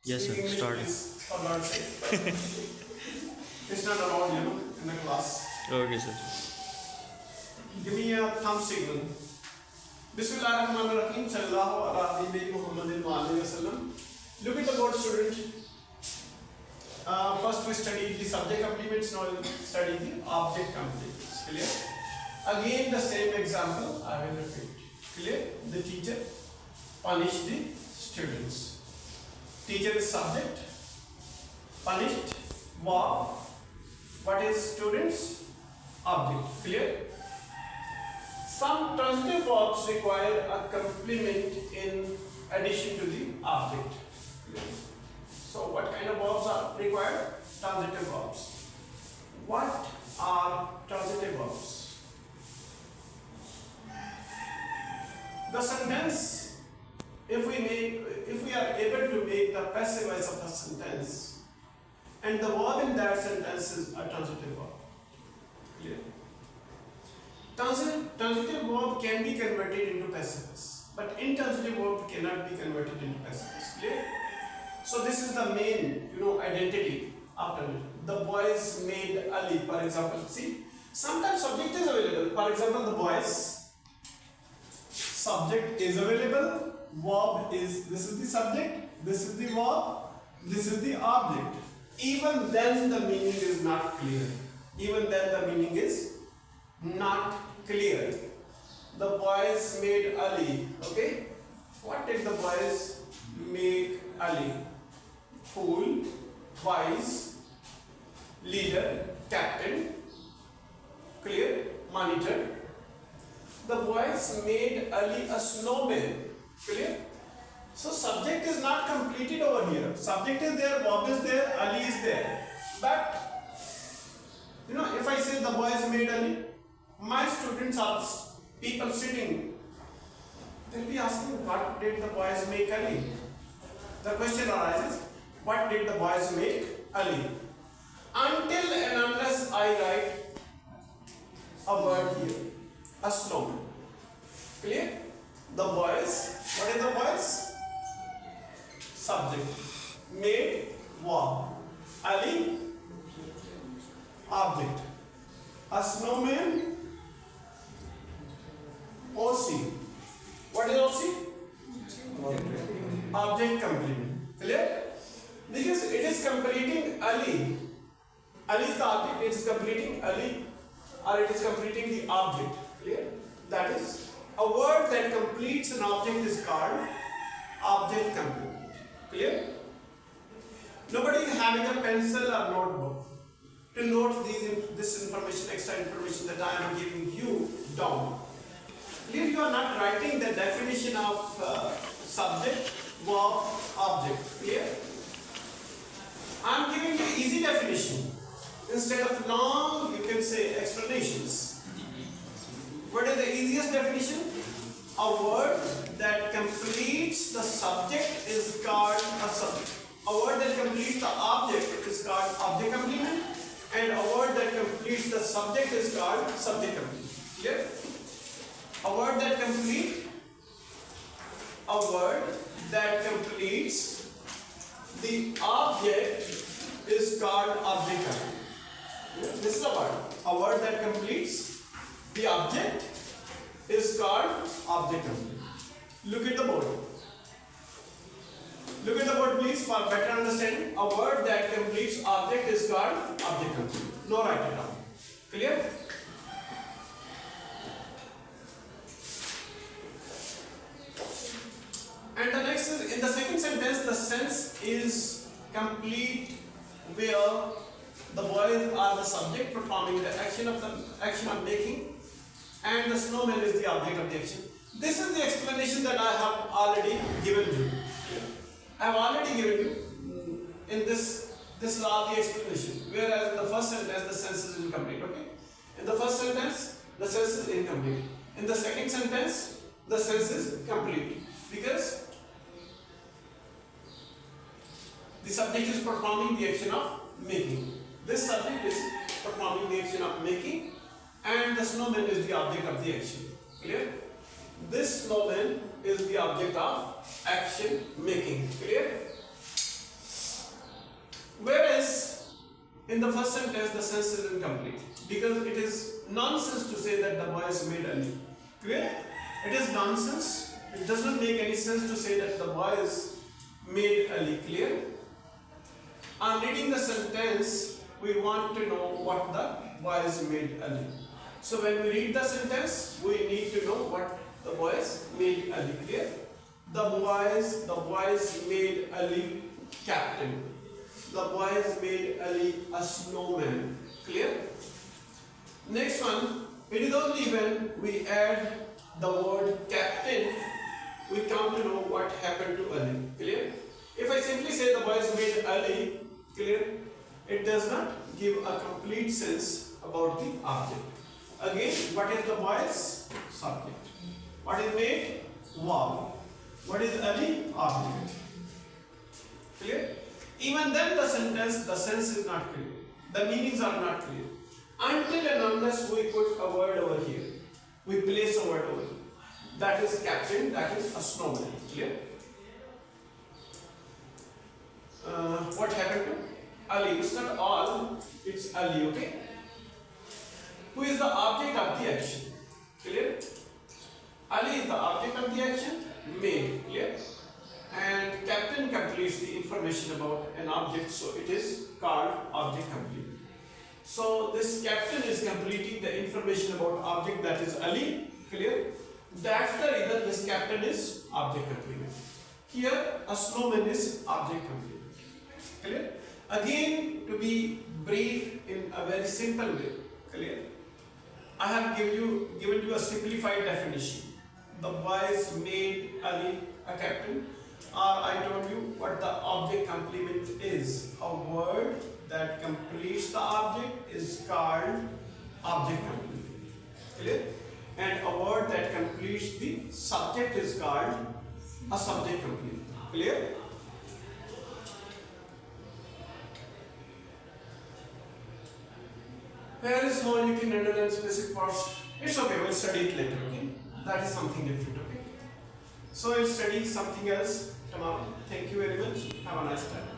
Yes, sir. Speak English, Start. please, for God's sake. It's not allowed, in the class. Okay, sir. Give me a thumb signal. Bismillahirrahmanirrahim. Sallallahu ala nabiyyina Muhammadin wa alihi wasallam. Look at the word student. First we studied the subject complements, now we study the object complements. Clear? Again the same example I will repeat. Clear? The teacher punished the students. Teacher is subject, punished verb. What is students? Object. Clear? Some transitive verbs require a complement in addition to the object. Clear? So what kind of verbs are required? Transitive verbs. What are transitive verbs? The sentence, if we are able to make the passive voice of a sentence, and the verb in that sentence is a transitive verb. Clear? Transitive verb can be converted into passive voice, but intransitive verb cannot be converted into passive voice. Clear? So this is the main, identity after it. The boys made Ali, for example. See, sometimes subject is available. For example, the boys. Subject is available. Verb is, this is the subject, this is the verb, this is the object. Even then the meaning is not clear. Even then the meaning is not clear. The boys made Ali. Okay? What did the boys make Ali? Fool, wise, leader, captain, clear, monitor. The boys made Ali a snowman. Clear? So subject is not completed over here. Subject is there, verb is there, Ali is there. But if I say the boys made Ali, my students are people sitting. They'll be asking, what did the boys make Ali? The question arises, what did the boys make Ali? Until and unless I write a word here, a snowman. Clear? The boys, what is the boys? Subject. Made, verb. Ali, object. A snowman, OC. What is OC? Object complement. Clear? Because it is completing Ali. Ali is the object, it is completing Ali, or it is completing the object. Clear? That is, a word that completes an object is called object complement. Clear? Nobody is having a pencil or notebook to note this information, extra information that I am giving you down. Clear? You are not writing the definition of subject, verb, object. Clear? I am giving you easy definition. Instead of long, you can say explanations. What is the easiest definition? A word that completes the subject is called a subject. A word that completes the object is called object complement, and a word that completes the subject is called subject complement. Clear? A word that completes the object is called object complement. This is a word. A word that completes the object is called object complement. Look at the board. Look at the board, please, for better understanding. A word that completes object is called object complement. No, write it down. Clear? And the next is, in the second sentence, the sense is complete where the boys are the subject performing the action of making, and the snowman is the object of the action. This is the explanation that I have already given you. I have already given you in this is all the explanation. Whereas in the first sentence the sense is incomplete. Okay? In the first sentence the sense is incomplete. In the second sentence the sense is complete, because the subject is performing the action of making. This subject is performing the action of making, and the snowman is the object of the action. Clear? This snowman is the object of action making. Clear? the first sentence the sense is incomplete because it is nonsense to say that the boys made Ali. Clear? It is nonsense. It does not make any sense to say that the boys made Ali. Clear? On reading the sentence, we want to know what the boys made Ali. So when we read the sentence, we need to know what the boys made Ali. Clear? The boys made Ali captain. The boys made Ali a snowman. Clear? Next one, it is only when we add the word captain, we come to know what happened to Ali. Clear? If I simply say the boys made Ali, clear, it does not give a complete sense about the object. Again, what is the boys? Subject. What is made? Verb. What is Ali? Object. Clear? Even then the sentence, the sense is not clear. The meanings are not clear. Until and unless we put a word over here. We place a word over here. That is captain, that is a snowman. Clear? What happened to Ali? It's not all, it's Ali, okay? Who is the object of the action? Clear? Ali is the object of the action, made. Clear? And captain completes the information about an object, so it is called object complete. So this captain is completing the information about object, that is Ali. Clear? That's the reason this captain is object complete. Here a snowman is object complete. Clear? Again, to be brief in a very simple way. Clear? I have given you a simplified definition. The boys made Ali a captain, or I told you what the object complement is. A word that completes the object is called object complement. Clear? And a word that completes the subject is called a subject complement. Clear? Where is how you can underline specific parts? It's okay, we'll study it later, okay? That is something different, okay? So we'll study something else tomorrow. Thank you very much. Have a nice time.